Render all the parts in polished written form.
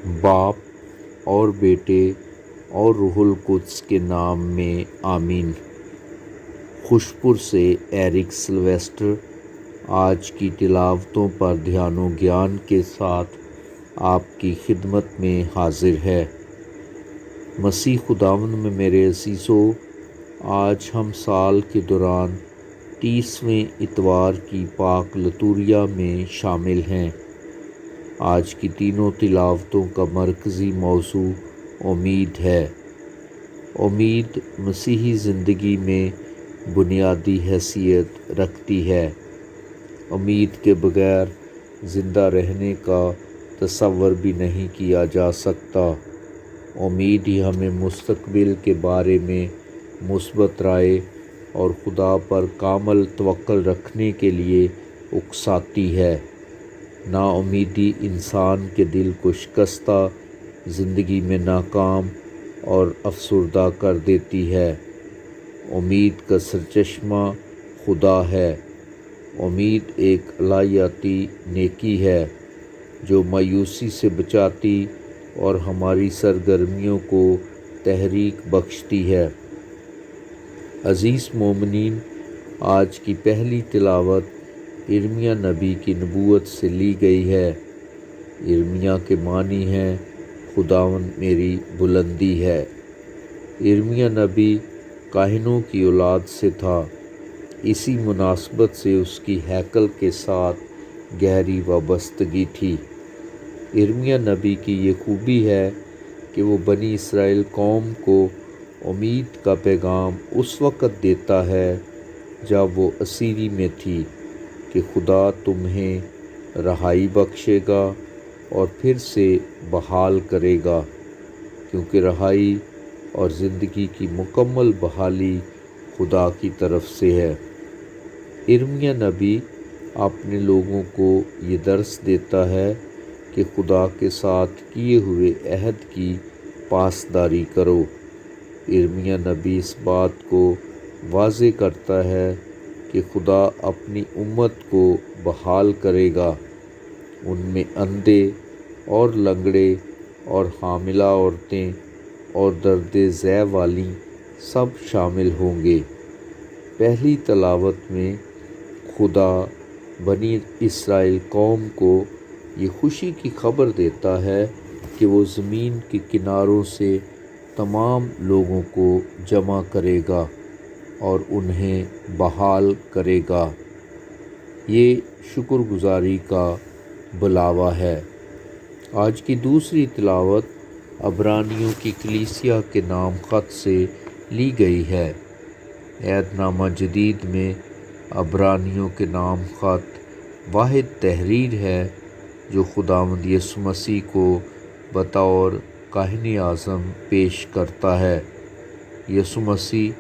باپ اور بیٹے اور روح القدس کے نام میں آمین۔ خوشپور سے ایرک سلویسٹر آج کی تلاوتوں پر دھیان و گیان کے ساتھ آپ کی خدمت میں حاضر ہے۔ مسیح خداوند میں میرے عزیزو، آج ہم سال کے دوران 30ویں اتوار کی پاک لتوریہ میں شامل ہیں۔ آج کی تینوں تلاوتوں کا مرکزی موضوع امید ہے۔ امید مسیحی زندگی میں بنیادی حیثیت رکھتی ہے۔ امید کے بغیر زندہ رہنے کا تصور بھی نہیں کیا جا سکتا۔ امید ہی ہمیں مستقبل کے بارے میں مثبت رائے اور خدا پر کامل توکل رکھنے کے لیے اکساتی ہے۔ نا امیدی انسان کے دل کو شکستہ، زندگی میں ناکام اور افسردہ کر دیتی ہے۔ امید کا سرچشمہ خدا ہے۔ امید ایک الہیاتی نیکی ہے جو مایوسی سے بچاتی اور ہماری سرگرمیوں کو تحریک بخشتی ہے۔ عزیز مومنین، آج کی پہلی تلاوت ارمیہ نبی کی نبوت سے لی گئی ہے۔ ارمیہ کے معنی ہیں خداوند میری بلندی ہے۔ ارمیہ نبی کاہنوں کی اولاد سے تھا، اسی مناسبت سے اس کی ہیکل کے ساتھ گہری وابستگی تھی۔ ارمیہ نبی کی یہ خوبی ہے کہ وہ بنی اسرائیل قوم کو امید کا پیغام اس وقت دیتا ہے جب وہ اسیری میں تھی کہ خدا تمہیں رہائی بخشے گا اور پھر سے بحال کرے گا، کیونکہ رہائی اور زندگی کی مکمل بحالی خدا کی طرف سے ہے۔ ارمیہ نبی اپنے لوگوں کو یہ درس دیتا ہے کہ خدا کے ساتھ کیے ہوئے عہد کی پاسداری کرو۔ ارمیہ نبی اس بات کو واضح کرتا ہے کہ خدا اپنی امت کو بحال کرے گا۔ ان میں اندھے اور لنگڑے اور حاملہ عورتیں اور درد ذیل والی سب شامل ہوں گے۔ پہلی تلاوت میں خدا بنی اسرائیل قوم کو یہ خوشی کی خبر دیتا ہے کہ وہ زمین کے کناروں سے تمام لوگوں کو جمع کرے گا اور انہیں بحال کرے گا۔ یہ شکر گزاری کا بلاوا ہے۔ آج کی دوسری تلاوت عبرانیوں کی کلیسیا کے نام خط سے لی گئی ہے۔ عہد نامہ جدید میں عبرانیوں کے نام خط واحد تحریر ہے جو خداوند یسوع مسیح کو بطور کاہن اعظم پیش کرتا ہے۔ یسوع مسیح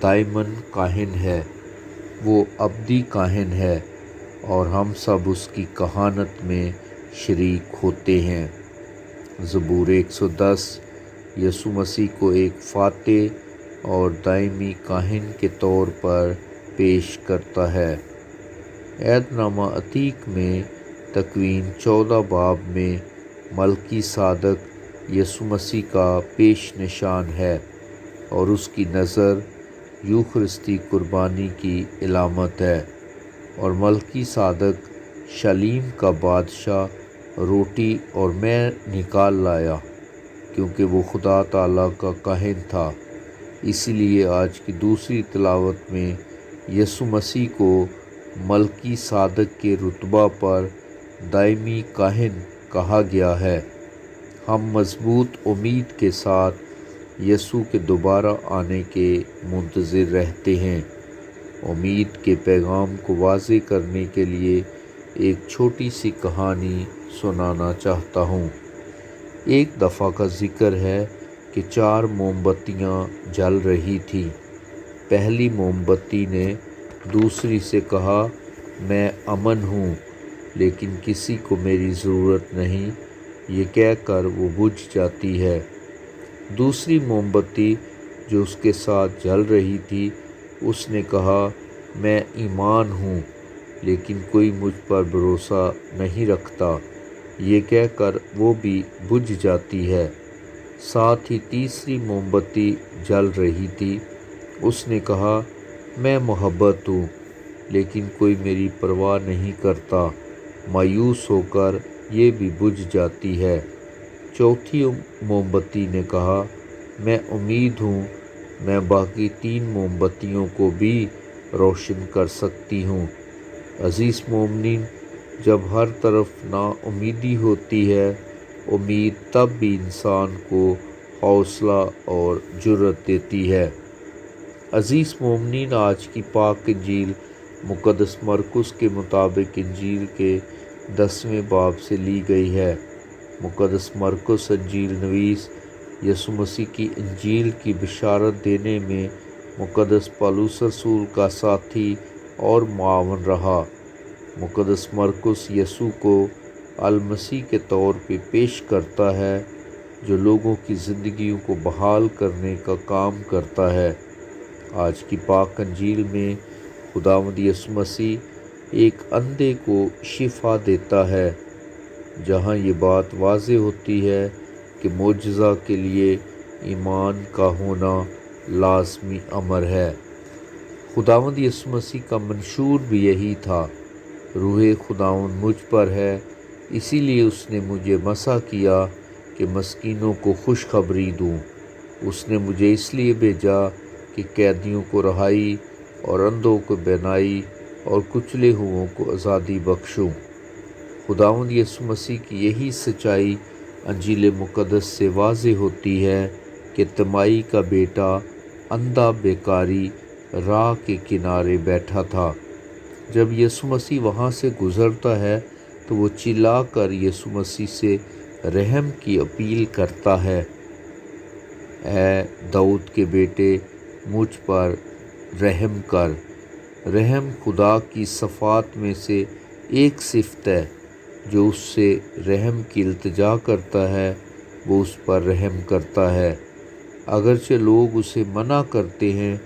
دائماً کاہن ہے، وہ ابدی کاہن ہے اور ہم سب اس کی کہانت میں شریک ہوتے ہیں۔ زبور 110 یسوع مسیح کو ایک فاتح اور دائمی کاہن کے طور پر پیش کرتا ہے۔ عہد نامہ عتیق میں تکوین 14 باب میں ملکی صادق یسوع مسیح کا پیش نشان ہے اور اس کی نظر یوخرستی قربانی کی علامت ہے، اور ملکی صادق شالیم کا بادشاہ روٹی اور میں نکال لایا کیونکہ وہ خدا تعالیٰ کا کاہن تھا۔ اسی لیے آج کی دوسری تلاوت میں یسوع مسیح کو ملکی صادق کے رتبہ پر دائمی کاہن کہا گیا ہے۔ ہم مضبوط امید کے ساتھ یسوع کے دوبارہ آنے کے منتظر رہتے ہیں۔ امید کے پیغام کو واضح کرنے کے لیے ایک چھوٹی سی کہانی سنانا چاہتا ہوں۔ ایک دفعہ کا ذکر ہے کہ 4 موم بتیاں جل رہی تھیں۔ پہلی موم بتی نے دوسری سے کہا، میں امن ہوں، لیکن کسی کو میری ضرورت نہیں، یہ کہہ کر وہ بجھ جاتی ہے۔ دوسری موم بتی جو اس کے ساتھ جل رہی تھی، اس نے کہا، میں ایمان ہوں، لیکن کوئی مجھ پر بھروسہ نہیں رکھتا، یہ کہہ کر وہ بھی بجھ جاتی ہے۔ ساتھ ہی تیسری موم بتی جل رہی تھی۔ اس نے کہا، میں محبت ہوں، لیکن کوئی میری پرواہ نہیں کرتا۔ مایوس ہو کر یہ بھی بجھ جاتی ہے۔ چوتھی موم بتی نے کہا، میں امید ہوں، میں باقی 3 موم بتیوں کو بھی روشن کر سکتی ہوں۔ عزیز مومنین، جب ہر طرف نا امیدی ہوتی ہے، امید تب بھی انسان کو حوصلہ اور جرأت دیتی ہے۔ عزیز مومنین، آج کی پاک انجیل مقدس مرقس کے مطابق انجیل کے 10ویں باب سے لی گئی ہے۔ مقدس مرقس انجیل نویس یسوع مسیح کی انجیل کی بشارت دینے میں مقدس پولس رسول کا ساتھی اور معاون رہا۔ مقدس مرقس یسوع کو المسیح کے طور پہ پیش کرتا ہے، جو لوگوں کی زندگیوں کو بحال کرنے کا کام کرتا ہے۔ آج کی پاک انجیل میں خداوند یسوع مسیح ایک اندھے کو شفا دیتا ہے، جہاں یہ بات واضح ہوتی ہے کہ معجزہ کے لیے ایمان کا ہونا لازمی امر ہے۔ خداوند یسوع مسیح کا منشور بھی یہی تھا، روح خداوند مجھ پر ہے، اسی لیے اس نے مجھے مسح کیا کہ مسکینوں کو خوشخبری دوں۔ اس نے مجھے اس لیے بھیجا کہ قیدیوں کو رہائی اور اندھوں کو بینائی اور کچلے ہوئوں کو آزادی بخشوں۔ خداوند یسوع مسیح کی یہی سچائی انجیل مقدس سے واضح ہوتی ہے کہ تمائی کا بیٹا اندھا بیکاری راہ کے کنارے بیٹھا تھا۔ جب یسوع مسیح وہاں سے گزرتا ہے تو وہ چلا کر یسوع مسیح سے رحم کی اپیل کرتا ہے، اے داؤد کے بیٹے، مجھ پر رحم کر۔ رحم خدا کی صفات میں سے ایک صفت ہے۔ جو اس سے رحم کی التجا کرتا ہے، وہ اس پر رحم کرتا ہے۔ اگرچہ لوگ اسے منع کرتے ہیں،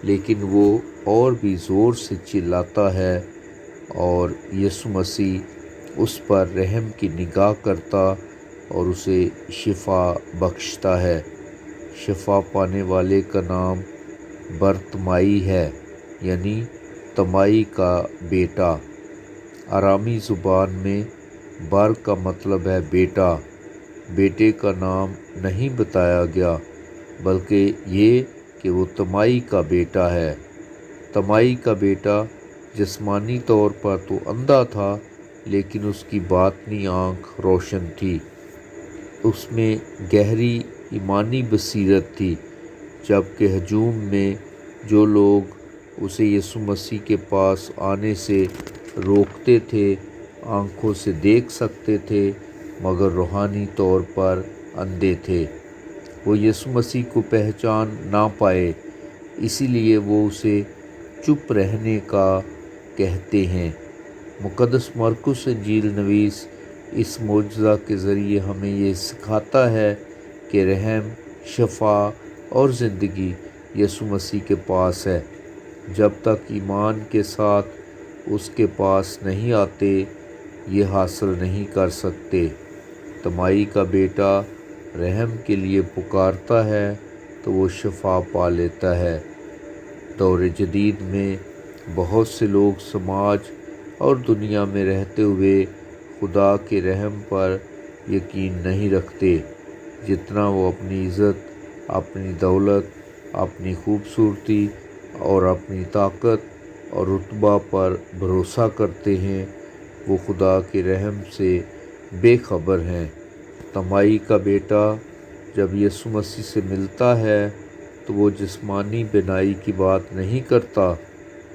لیکن وہ اور بھی زور سے چلاتا ہے اور یسوع مسیح اس پر رحم کی نگاہ کرتا اور اسے شفا بخشتا ہے۔ شفا پانے والے کا نام برتمائی ہے، یعنی تمائی کا بیٹا۔ آرامی زبان میں بر کا مطلب ہے بیٹا۔ بیٹے کا نام نہیں بتایا گیا، بلکہ یہ کہ وہ تمائی کا بیٹا ہے۔ تمائی کا بیٹا جسمانی طور پر تو اندھا تھا، لیکن اس کی باطنی آنکھ روشن تھی۔ اس میں گہری ایمانی بصیرت تھی، جبکہ ہجوم میں جو لوگ اسے یسوع مسیح کے پاس آنے سے روکتے تھے، آنکھوں سے دیکھ سکتے تھے مگر روحانی طور پر اندھے تھے۔ وہ یسوع مسیح کو پہچان نہ پائے، اسی لیے وہ اسے چپ رہنے کا کہتے ہیں۔ مقدس مرقس انجیل نویس اس معجزہ کے ذریعے ہمیں یہ سکھاتا ہے کہ رحم، شفا اور زندگی یسوع مسیح کے پاس ہے۔ جب تک ایمان کے ساتھ اس کے پاس نہیں آتے، یہ حاصل نہیں کر سکتے۔ تمائی کا بیٹا رحم کے لیے پکارتا ہے تو وہ شفا پا لیتا ہے۔ دور جدید میں بہت سے لوگ سماج اور دنیا میں رہتے ہوئے خدا کے رحم پر یقین نہیں رکھتے، جتنا وہ اپنی عزت، اپنی دولت، اپنی خوبصورتی اور اپنی طاقت اور رتبہ پر بھروسہ کرتے ہیں۔ وہ خدا کے رحم سے بے خبر ہیں۔ تمائی کا بیٹا جب یسوع مسیح سے ملتا ہے تو وہ جسمانی بینائی کی بات نہیں کرتا،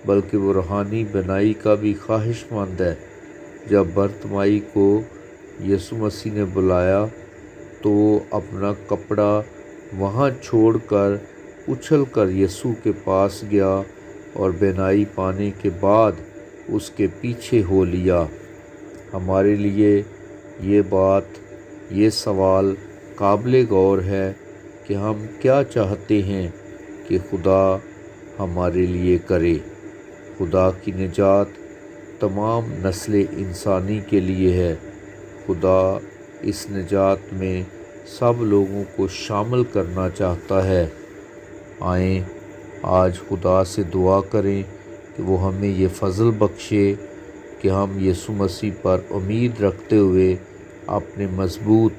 بلکہ وہ روحانی بینائی کا بھی خواہش مند ہے۔ جب برتمائی کو یسوع مسیح نے بلایا تو وہ اپنا کپڑا وہاں چھوڑ کر اچھل کر یسوع کے پاس گیا اور بینائی پانے کے بعد اس کے پیچھے ہو لیا۔ ہمارے لیے یہ سوال قابل غور ہے کہ ہم کیا چاہتے ہیں کہ خدا ہمارے لیے کرے۔ خدا کی نجات تمام نسل انسانی کے لیے ہے۔ خدا اس نجات میں سب لوگوں کو شامل کرنا چاہتا ہے۔ آئیں آج خدا سے دعا کریں کہ وہ ہمیں یہ فضل بخشے کہ ہم یسوع مسیح پر امید رکھتے ہوئے اپنے مضبوط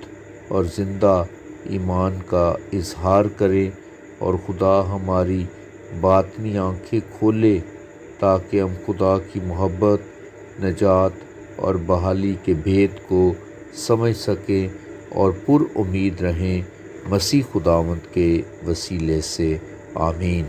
اور زندہ ایمان کا اظہار کریں، اور خدا ہماری باطنی آنکھیں کھولے تاکہ ہم خدا کی محبت، نجات اور بحالی کے بھید کو سمجھ سکیں اور پر امید رہیں۔ مسیح خداوند کے وسیلے سے آمین۔